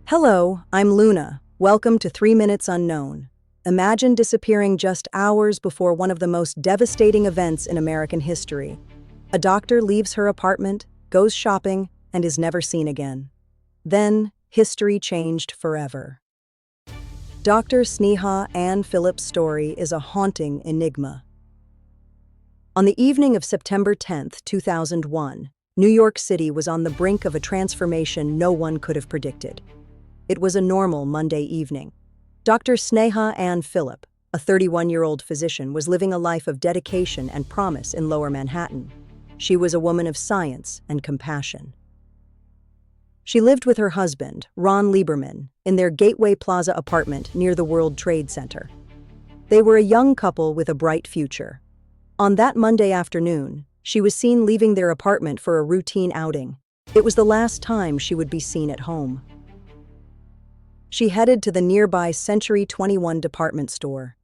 Hello, I'm Luna. Welcome to 3 Minutes Unknown. Imagine disappearing just hours before one of the most devastating events in American history. A doctor leaves her apartment, goes shopping, and is never seen again. Then, history changed forever. Dr. Sneha Anne Philip's story is a haunting enigma. On the evening of September 10, 2001, New York City was on the brink of a transformation no one could have predicted. It was a normal Monday evening. Dr. Sneha Anne Philip, a 31-year-old physician, was living a life of dedication and promise in Lower Manhattan. She was a woman of science and compassion. She lived with her husband, Ron Lieberman, in their Gateway Plaza apartment near the World Trade Center. They were a young couple with a bright future. On that Monday afternoon, she was seen leaving their apartment for a routine outing. It was the last time she would be seen at home. She headed to the nearby Century 21 department store.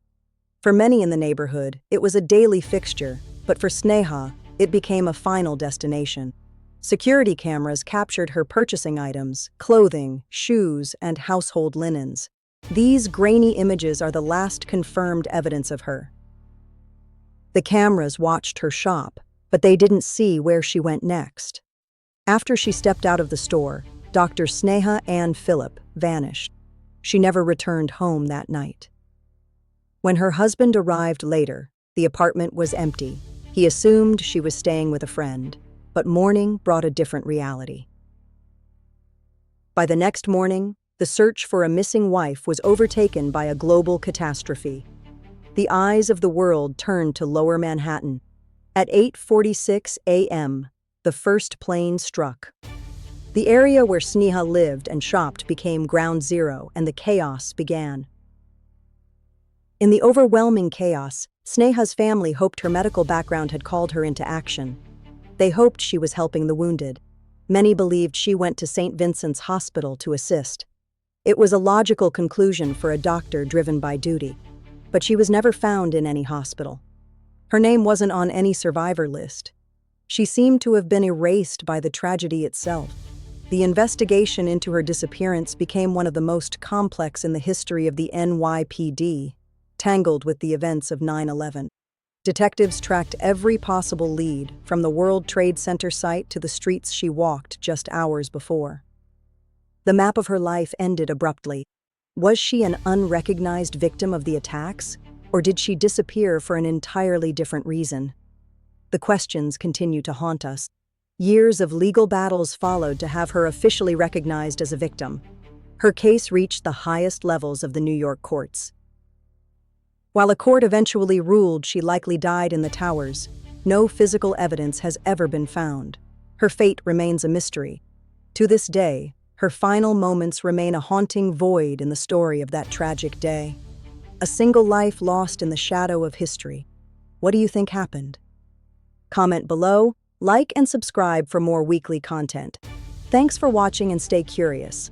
For many in the neighborhood, it was a daily fixture, but for Sneha, it became a final destination. Security cameras captured her purchasing items, clothing, shoes, and household linens. These grainy images are the last confirmed evidence of her. The cameras watched her shop, but they didn't see where she went next. After she stepped out of the store, Dr. Sneha Anne Philip vanished. She never returned home that night. When her husband arrived later, the apartment was empty. He assumed she was staying with a friend, but morning brought a different reality. By the next morning, the search for a missing wife was overtaken by a global catastrophe. The eyes of the world turned to Lower Manhattan. At 8:46 a.m., the first plane struck. The area where Sneha lived and shopped became ground zero, and the chaos began. In the overwhelming chaos, Sneha's family hoped her medical background had called her into action. They hoped she was helping the wounded. Many believed she went to St. Vincent's Hospital to assist. It was a logical conclusion for a doctor driven by duty. But she was never found in any hospital. Her name wasn't on any survivor list. She seemed to have been erased by the tragedy itself. The investigation into her disappearance became one of the most complex in the history of the NYPD, tangled with the events of 9/11. Detectives tracked every possible lead, from the World Trade Center site to the streets she walked just hours before. The map of her life ended abruptly. Was she an unrecognized victim of the attacks, or did she disappear for an entirely different reason? The questions continue to haunt us. Years of legal battles followed to have her officially recognized as a victim. Her case reached the highest levels of the New York courts. While a court eventually ruled she likely died in the towers, no physical evidence has ever been found. Her fate remains a mystery. To this day, her final moments remain a haunting void in the story of that tragic day. A single life lost in the shadow of history. What do you think happened? Comment below, like and subscribe for more weekly content. Thanks for watching and stay curious.